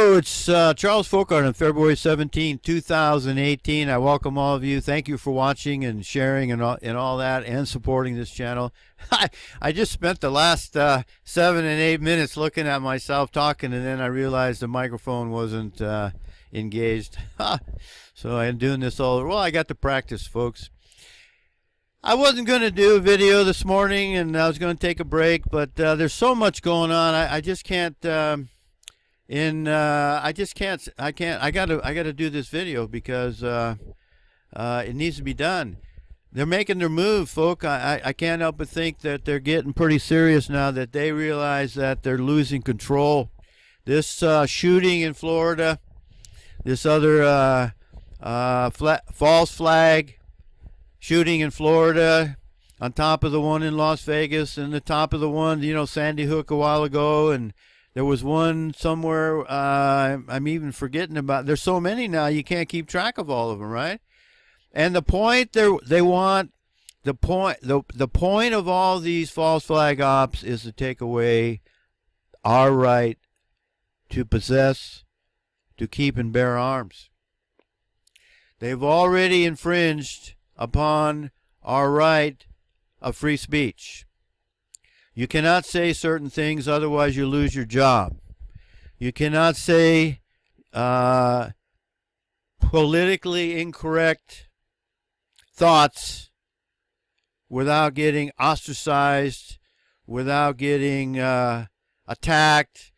Hello, it's Charles Fockaert on February 17, 2018. I welcome all of you. Thank you for watching and sharing and all that and supporting this channel. I just spent the last 7 and 8 minutes looking at myself talking, and then I realized the microphone wasn't engaged. So I'm doing this all. Well, I got to practice, folks. I wasn't going to do a video this morning, and I was going to take a break, but there's so much going on. I just can't. I gotta do this video because it needs to be done. They're making their move, folk. I can't help but think that they're getting pretty serious now that they realize that they're losing control. This shooting in Florida, this other false flag shooting in Florida, on top of the one in Las Vegas, and the top of the one, Sandy Hook a while ago, and there was one somewhere I'm even forgetting about. There's so many now you can't keep track of all of them, right? And the point the point of all these false flag ops is to take away our right to possess, to keep and bear arms. They've already infringed upon our right of free speech. You cannot say certain things, otherwise you lose your job. You cannot say politically incorrect thoughts without getting ostracized, without getting attacked,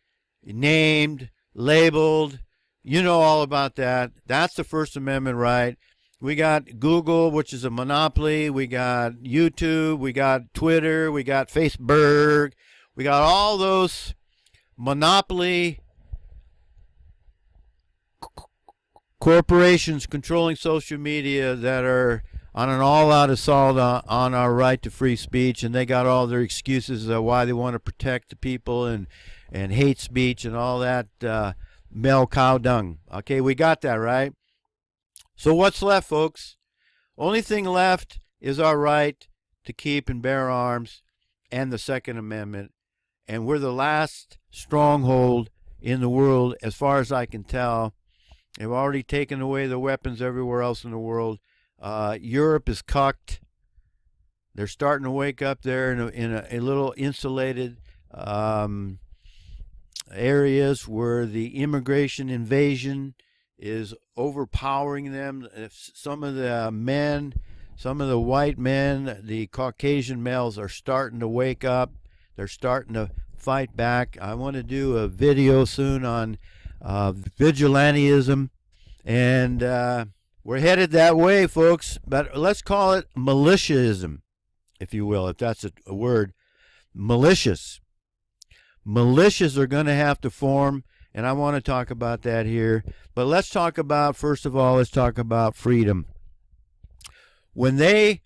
named, labeled. You know all about that. That's the First Amendment right. We got Google, which is a monopoly. We got YouTube. We got Twitter. We got Facebook. We got all those monopoly corporations controlling social media that are on an all-out assault on our right to free speech, and they got all their excuses of why they want to protect the people and hate speech and all that male cow dung. Okay, we got that, right? So what's left, folks? Only thing left is our right to keep and bear arms and the Second Amendment. And we're the last stronghold in the world, as far as I can tell. They've already taken away the weapons everywhere else in the world. Europe is cucked. They're starting to wake up there in a little insulated areas where the immigration invasion is overpowering them. If some of the men, some of the white men, the Caucasian males are starting to wake up. They're starting to fight back. I want to do a video soon on vigilantism, and we're headed that way, folks. But let's call it militiaism, if you will, if that's a word. Militias are going to have to form, and I want to talk about that here. But let's talk about, first of all, let's talk about freedom. When the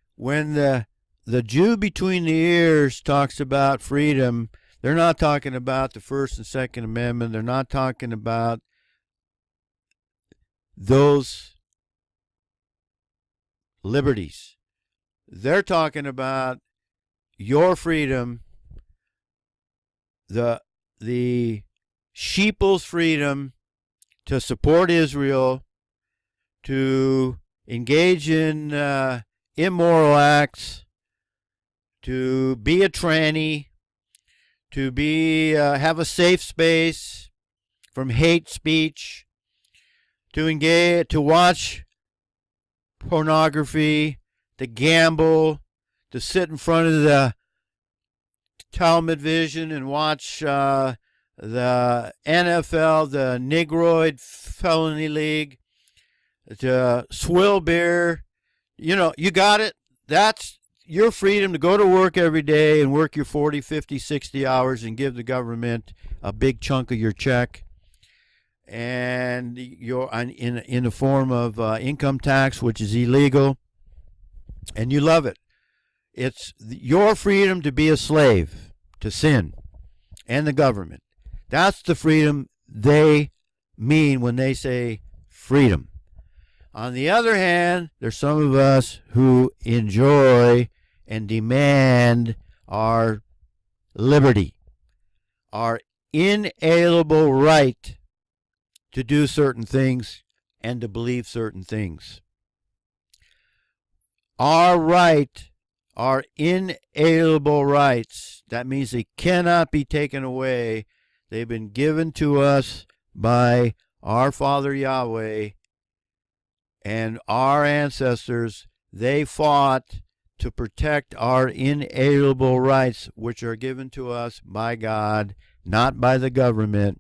Jew between the ears talks about freedom, they're not talking about the First and Second Amendment. They're not talking about those liberties. They're talking about your freedom, the sheeple's freedom to support Israel, to engage in immoral acts, to be a tranny, to have a safe space from hate speech, to watch pornography, to gamble, to sit in front of the Talmud Vision and watch the NFL, the Negroid Felony League, to swill beer. You got it. That's your freedom to go to work every day and work your 40, 50, 60 hours and give the government a big chunk of your check, and you're in the form of income tax, which is illegal, and you love it. It's your freedom to be a slave to sin and the government. That's the freedom they mean when they say freedom. On the other hand, there's some of us who enjoy and demand our liberty, our inalienable right to do certain things and to believe certain things. Our right, our inalienable rights, that means they cannot be taken away. They've been given to us by our Father Yahweh and our ancestors. They fought to protect our inalienable rights, which are given to us by God, not by the government.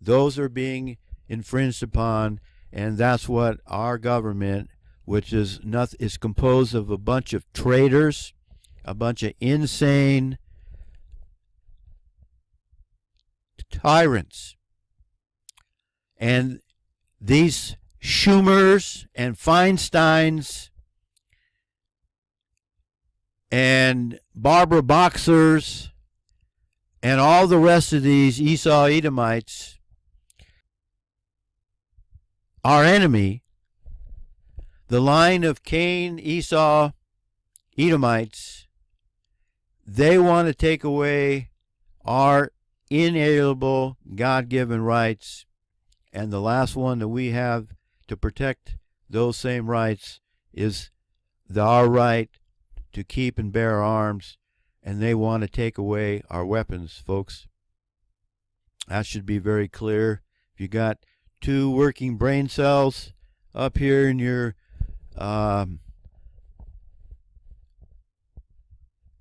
Those are being infringed upon, and that's what our government, which is composed of a bunch of traitors, a bunch of insane tyrants. And these Schumers and Feinsteins and Barbara Boxers and all the rest of these Esau Edomites, our enemy, the line of Cain, Esau, Edomites, they want to take away our inalienable God-given rights. And the last one that we have to protect those same rights is our right to keep and bear arms. And they want to take away our weapons, folks. That should be very clear. If you got two working brain cells up here in your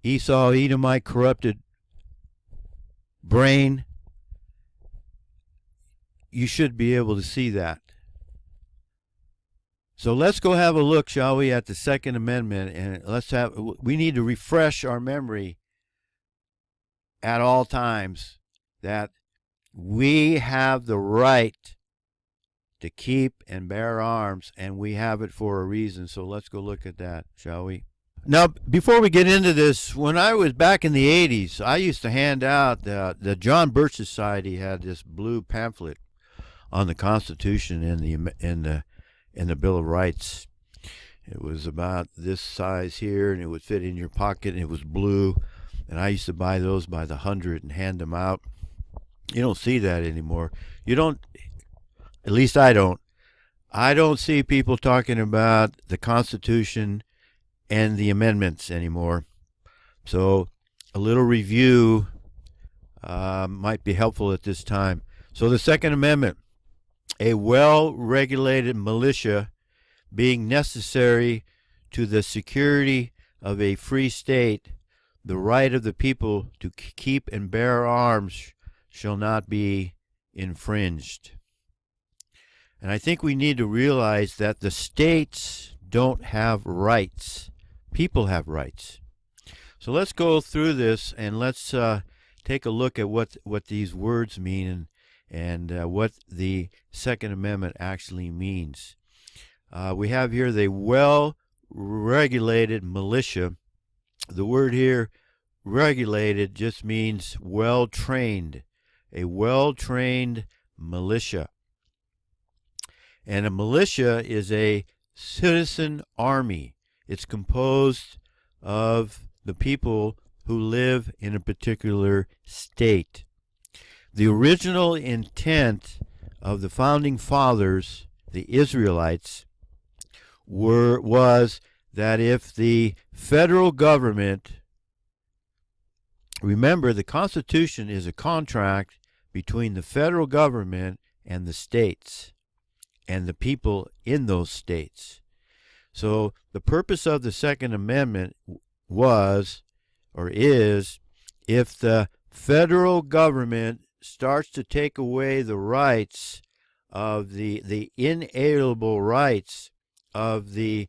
Esau Edomite corrupted brain, you should be able to see that. So let's go have a look, shall we, at the Second Amendment, and we need to refresh our memory at all times that we have the right to keep and bear arms, and we have it for a reason. So let's go look at that, shall we? Now, before we get into this, when I was back in the 80s, I used to hand out, the John Birch Society had this blue pamphlet on the Constitution and the Bill of Rights. It was about this size here, and it would fit in your pocket, and it was blue. And I used to buy those by the 100 and hand them out. You don't see that anymore. You don't, at least I don't. I don't see people talking about the Constitution and the amendments anymore. So a little review might be helpful at this time. So the Second Amendment, a well-regulated militia being necessary to the security of a free state, the right of the people to keep and bear arms shall not be infringed. And I think we need to realize that the states don't have rights. People have rights. So let's go through this and let's take a look at what these words mean and what the Second Amendment actually means. We have here the well-regulated militia. The word here, regulated, just means well-trained. A well-trained militia. And a militia is a citizen army. It's composed of the people who live in a particular state. The original intent of the founding fathers, the Israelites, was that if the federal government, remember the Constitution is a contract between the federal government and the states and the people in those states. So the purpose of the Second Amendment was, or is, if the federal government starts to take away the rights of the inalienable rights of the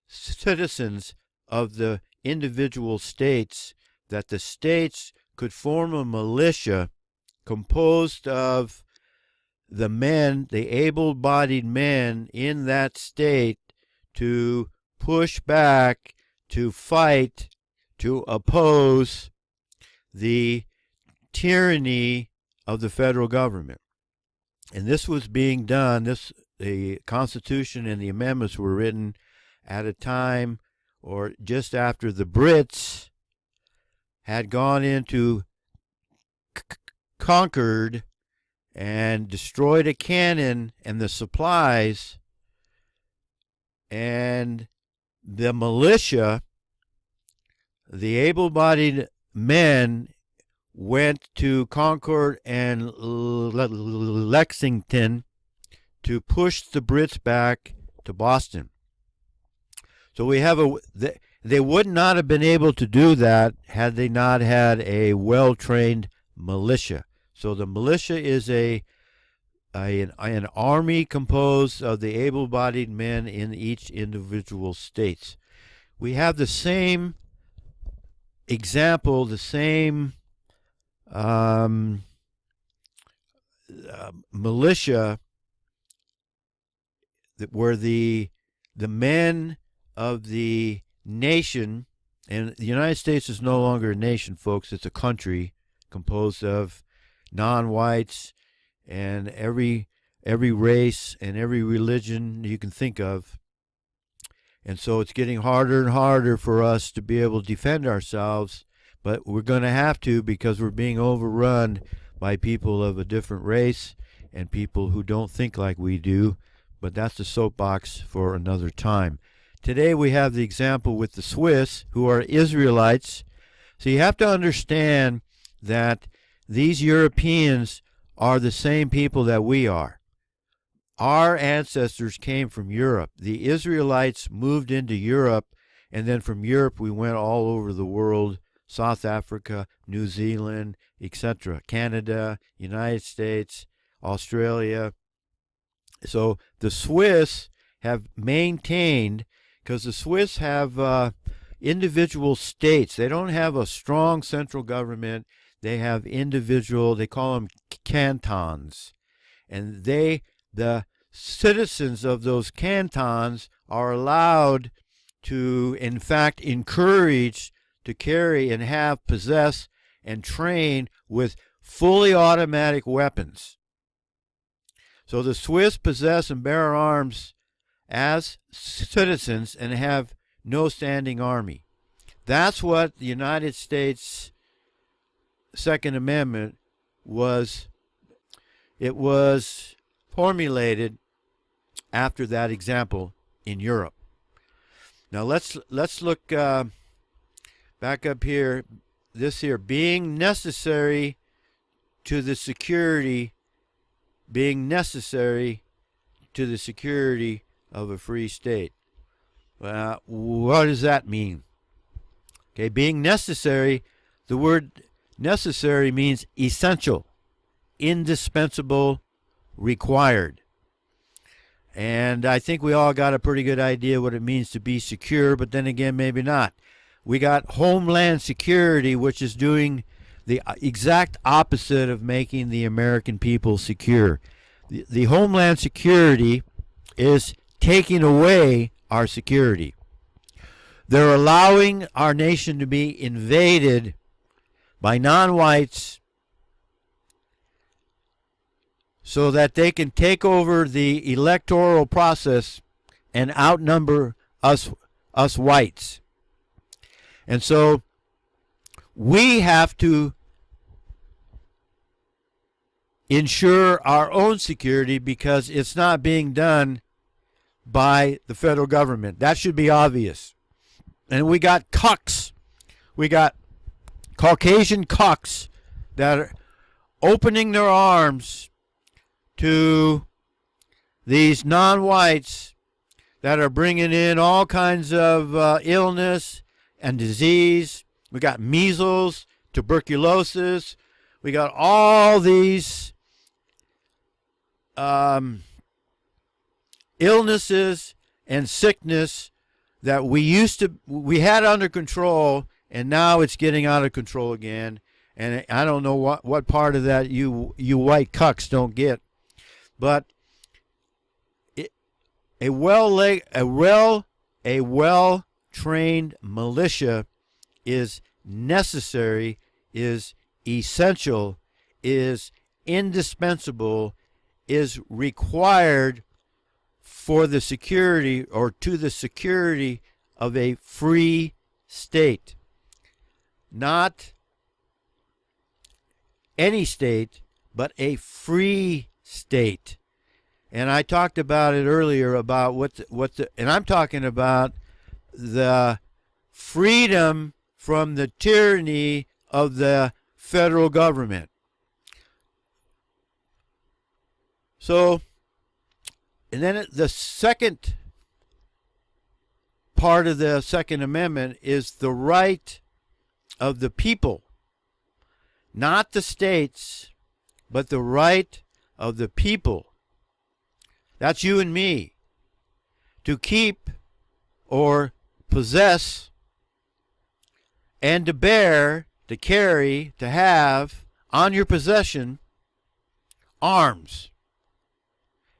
citizens of the individual states, that the states could form a militia composed of the men, the able-bodied men in that state, to push back, to fight, to oppose the tyranny of the federal government. And this was being done, the Constitution and the amendments were written at a time or just after the Brits had gone into conquered and destroyed a cannon and the supplies, and the militia, the able-bodied men, went to Concord and Lexington to push the Brits back to Boston. So we have they would not have been able to do that had they not had a well-trained militia. So the militia is an army composed of the able-bodied men in each individual states. We have the same example, the same militia where the men of the nation, and the United States is no longer a nation, folks. It's a country composed of non-whites and every race and every religion you can think of. And so it's getting harder and harder for us to be able to defend ourselves, but we're going to have to, because we're being overrun by people of a different race and people who don't think like we do. But that's the soapbox for another time. Today we have the example with the Swiss, who are Israelites. So you have to understand that these Europeans are the same people that we are. Our ancestors came from Europe. The Israelites moved into Europe, and then from Europe we went all over the world: South Africa, New Zealand, etc., Canada, United States, Australia. So the Swiss have maintained, because the Swiss have individual states. They don't have a strong central government. They have individual, they call them cantons. And the citizens of those cantons are allowed to, in fact, encourage to carry and have, possess, and train with fully automatic weapons. So the Swiss possess and bear arms as citizens and have no standing army. That's what the United States Second Amendment was. It was formulated after that example in Europe. Now let's look back up here. This here, being necessary to the security, of a free state. Well, what does that mean? Okay, being necessary, the word necessary means essential, indispensable, required. And I think we all got a pretty good idea what it means to be secure, but then again, maybe not. We got Homeland Security, which is doing the exact opposite of making the American people secure. The Homeland Security is taking away our security. They're allowing our nation to be invaded by non-whites so that they can take over the electoral process and outnumber us whites. And so we have to ensure our own security, because it's not being done by the federal government. That should be obvious. And we got cucks. We got Caucasian cucks that are opening their arms to these non-whites that are bringing in all kinds of illness and disease. We got measles, tuberculosis. We got all these illnesses and sickness that we had under control, and now it's getting out of control again. And I don't know what part of that you white cucks don't get, but a well-trained militia is necessary, is essential, is indispensable, is required for the security, or to the security of a free state. Not any state, but a free state. And I talked about it earlier about and I'm talking about the freedom from the tyranny of the federal government. So, and then the second part of the Second Amendment is the right of the people, not the states, but the right of the people. That's you and me, to keep or possess and to bear, to carry, to have on your possession arms.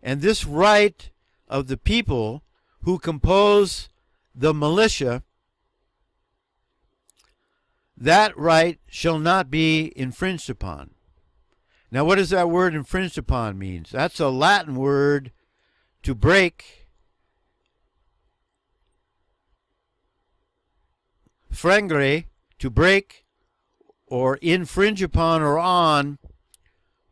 And this right of the people who compose the militia, that right shall not be infringed upon. Now, what does that word infringed upon means? That's a Latin word, to break. Frangere, to break, or infringe upon or on,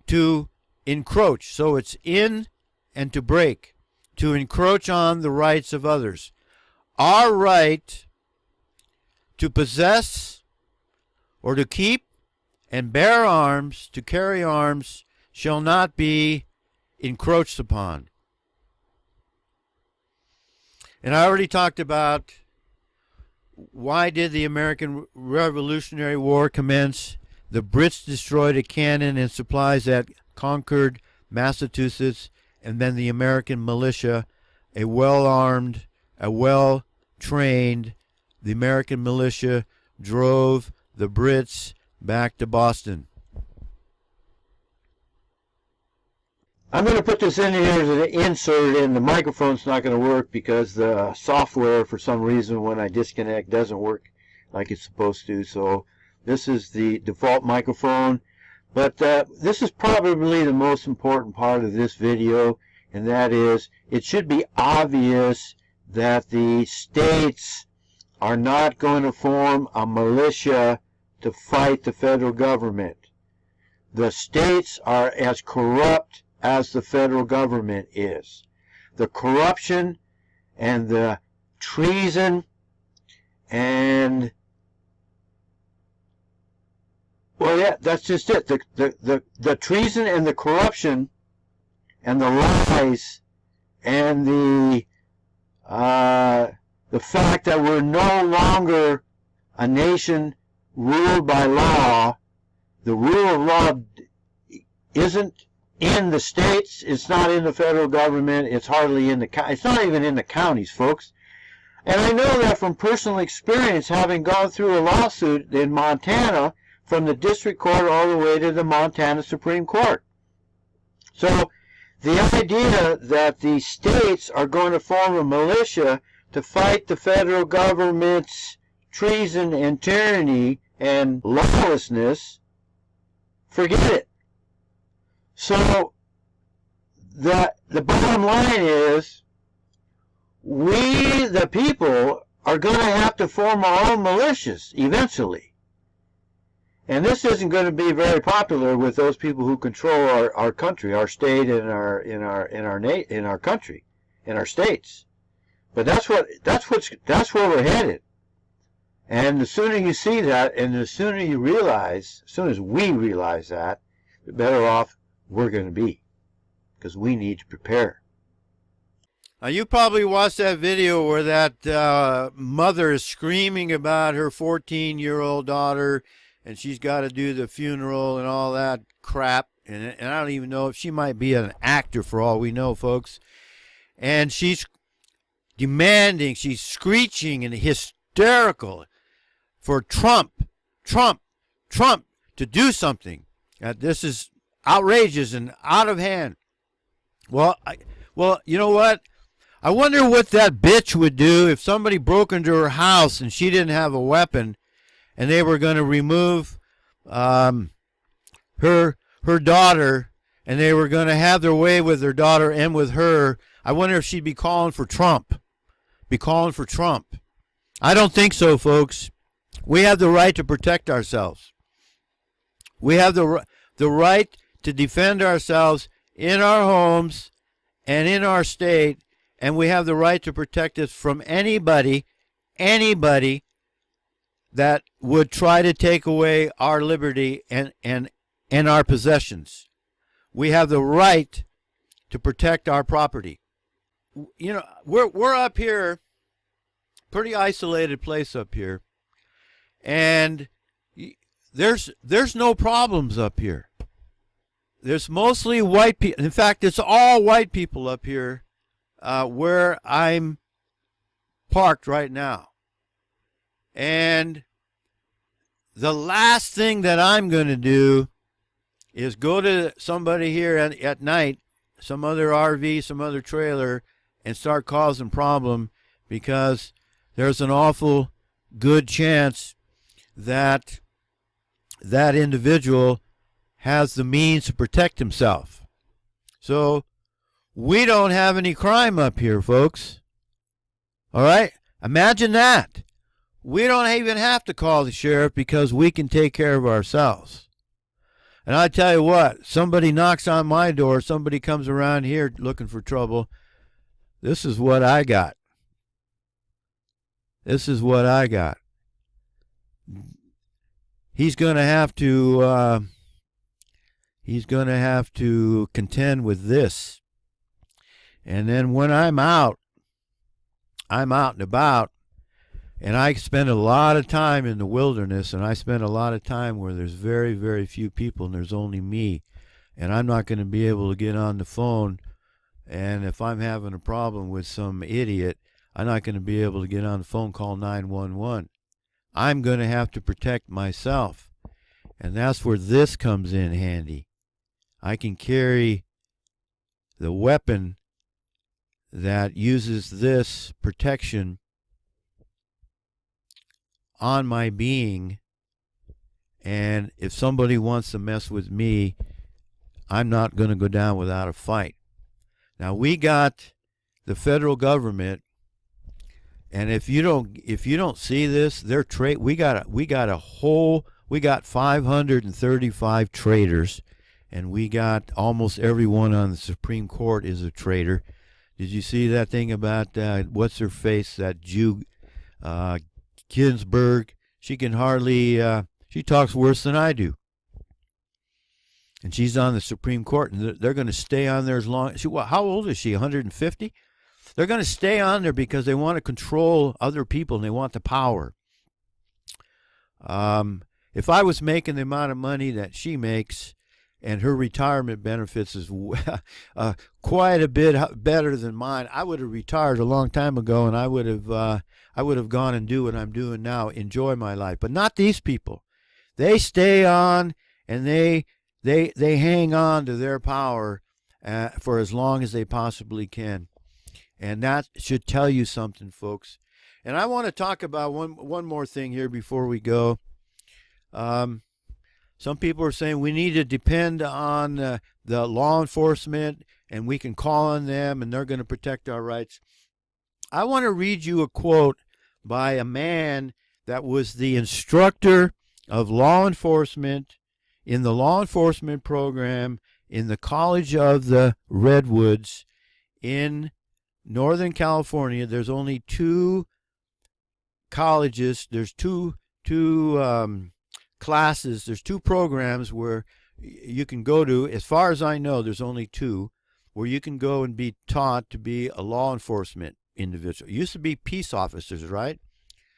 to encroach. So it's in and to break, to encroach on the rights of others. Our right to possess or to keep and bear arms, to carry arms, shall not be encroached upon. And I already talked about why did the American Revolutionary War commence. The Brits destroyed a cannon and supplies at Concord, Massachusetts, and then the American militia, a well-armed, a well-trained, the American militia drove the Brits back to Boston. I'm going to put this in here as an insert, and the microphone's not going to work because the software, for some reason, when I disconnect, doesn't work like it's supposed to. So this is the default microphone. But this is probably the most important part of this video, and that is it should be obvious that the states are not going to form a militia to fight the federal government. The states are as corrupt as the federal government is. The corruption and the treason and, well, yeah, that's just it. The treason and the corruption and the lies and the fact that we're no longer a nation ruled by law. The rule of law isn't in the states, it's not in the federal government, it's hardly in the it's not even in the counties, folks. And I know that from personal experience, having gone through a lawsuit in Montana from the district court all the way to the Montana Supreme Court. So the idea that the states are going to form a militia to fight the federal government's treason and tyranny and lawlessness, forget it. So the bottom line is, we, the people, are going to have to form our own militias eventually. And this isn't going to be very popular with those people who control our country, our state, and our country, in our states. But that's where we're headed. And the sooner you see that, and the sooner you realize, as soon as we realize that, the better off we're going to be, because we need to prepare. Now, you probably watched that video where that mother is screaming about her 14-year-old daughter, and she's got to do the funeral and all that crap. And I don't even know if she might be an actor for all we know, folks. And she's demanding, she's screeching and hysterical for Trump to do something. This is outrageous and out of hand. Well, you know what? I wonder what that bitch would do if somebody broke into her house and she didn't have a weapon, and they were going to remove her daughter, and they were going to have their way with their daughter and with her. I wonder if she'd be calling for Trump. I don't think so, folks. We have the right to protect ourselves. We have the right to defend ourselves in our homes and in our state, and we have the right to protect us from anybody that would try to take away our liberty and our possessions. We have the right to protect our property. You know, we're up here, pretty isolated place up here, and there's no problems up here. There's mostly white people. In fact, it's all white people up here where I'm parked right now. And the last thing that I'm going to do is go to somebody here at night, some other RV, some other trailer, and start causing problem, because there's an awful good chance that that individual has the means to protect himself. So we don't have any crime up here, folks. All right? Imagine that. We don't even have to call the sheriff because we can take care of ourselves. And I tell you what, somebody knocks on my door, somebody comes around here looking for trouble, this is what I got. This is what I got. He's going to have to contend with this. And then when I'm out and about, and I spend a lot of time in the wilderness, and I spend a lot of time where there's very, very few people and there's only me, and I'm not going to be able to get on the phone. And if I'm having a problem with some idiot, I'm not going to be able to get on the phone, call 911. I'm going to have to protect myself. And that's where this comes in handy. I can carry the weapon that uses this protection on my being, and if somebody wants to mess with me, I'm not going to go down without a fight. Now, we got the federal government, and if you don't see this, we got 535 traitors, and we got almost everyone on the Supreme Court is a traitor. Did you see that thing about what's her face, that Jew Ginsburg? She can hardly she talks worse than I do, and she's on the Supreme Court, and they're going to stay on there as long. How old is she? 150? They're going to stay on there because they want to control other people and they want the power. If I was making the amount of money that she makes, and her retirement benefits is quite a bit better than mine, I would have retired a long time ago, and I would have gone and do what I'm doing now, enjoy my life. But not these people. They stay on, and they hang on to their power for as long as they possibly can. And that should tell you something, folks. And I want to talk about one more thing here before we go. Some people are saying we need to depend on the law enforcement, and we can call on them, and they're going to protect our rights. I want to read you a quote by a man that was the instructor of law enforcement in the law enforcement program in the College of the Redwoods in Northern California. There's only two colleges. There's two classes. There's two programs where you can go to. As far as I know, there's only two where you can go and be taught to be a law enforcement individual. It used to be peace officers, right?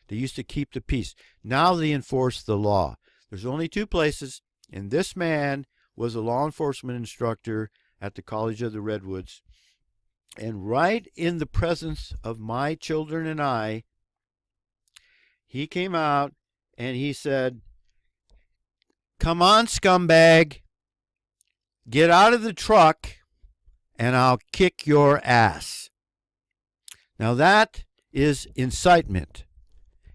They used to keep the peace. Now they enforce the law. There's only two places, and this man was a law enforcement instructor at the College of the Redwoods. And right in the presence of my children and I, he came out and he said, "Come on, scumbag, get out of the truck and I'll kick your ass." Now that is incitement,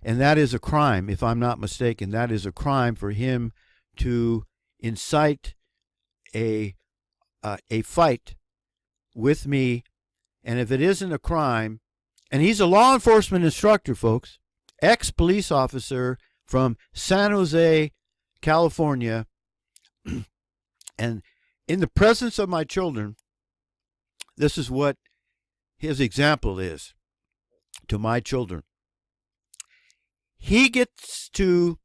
and that is a crime, if I'm not mistaken. That is a crime for him to incite a fight with me. And if it isn't a crime, and he's a law enforcement instructor, folks, ex-police officer from San Jose, California, and in the presence of my children, this is what his example is to my children. He gets to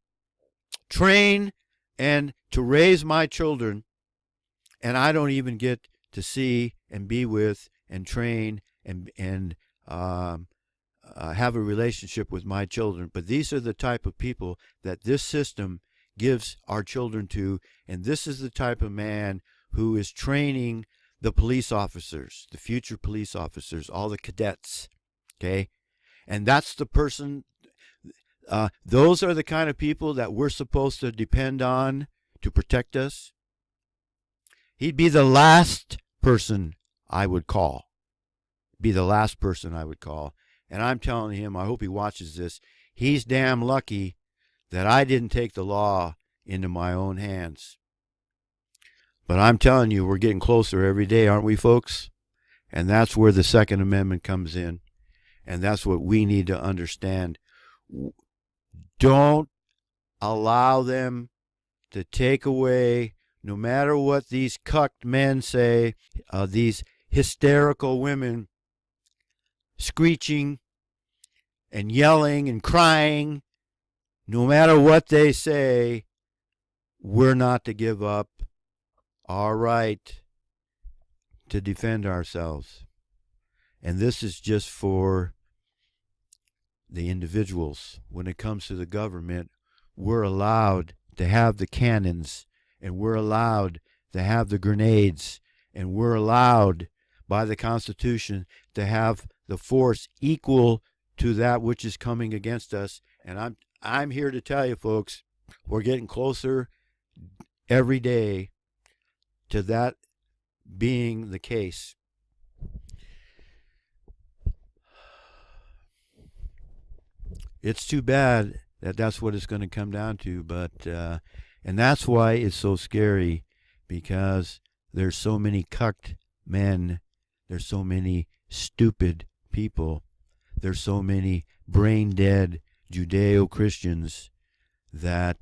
train and to raise my children, and I don't even get to see and be with and train and have a relationship with my children. But these are the type of people that this system gives our children to, and this is the type of man who is training the police officers, the future police officers, all the cadets, okay? And that's the person, those are the kind of people that we're supposed to depend on to protect us. He'd be the last person I would call. Be the last person I would call. And I'm telling him, I hope he watches this, he's damn lucky that I didn't take the law into my own hands. But I'm telling you, we're getting closer every day, aren't we, folks? And that's where the Second Amendment comes in. And that's what we need to understand. Don't allow them to take away, no matter what these cucked men say, these hysterical women screeching and yelling and crying, no matter what they say, we're not to give up our right to defend ourselves. And this is just for the individuals. When it comes to the government, we're allowed to have the cannons, and we're allowed to have the grenades, and we're allowed by the Constitution to have the force equal to that which is coming against us. And I'm here to tell you, folks, we're getting closer every day to that being the case. It's too bad that that's what it's going to come down to, but and that's why it's so scary, because there's so many cucked men, there's so many stupid people, there's so many brain-dead Judeo-Christians that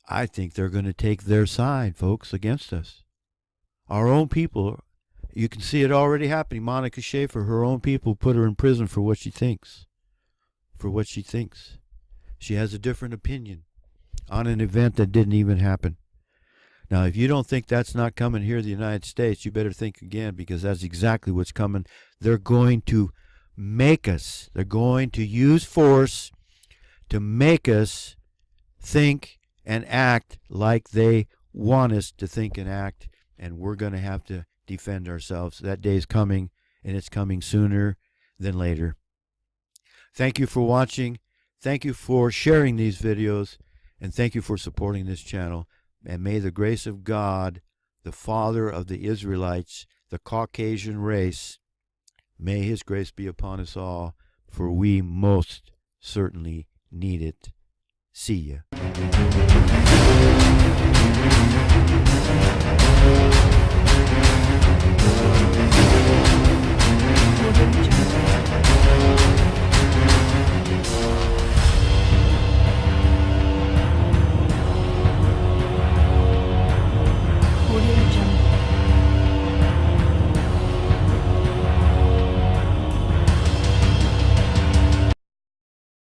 I think they're going to take their side, folks, against us. Our own people, you can see it already happening. Monica Schaefer, her own people put her in prison for what she thinks. For what she thinks. She has a different opinion on an event that didn't even happen. Now, if you don't think that's not coming here in the United States, you better think again, because that's exactly what's coming. They're going to make us, they're going to use force to make us think and act like they want us to think and act, and we're going to have to defend ourselves. That day is coming, and it's coming sooner than later. Thank you for watching. Thank you for sharing these videos, and thank you for supporting this channel. And may the grace of God, the Father of the Israelites, the Caucasian race, may His grace be upon us all, for we most certainly need it. See ya.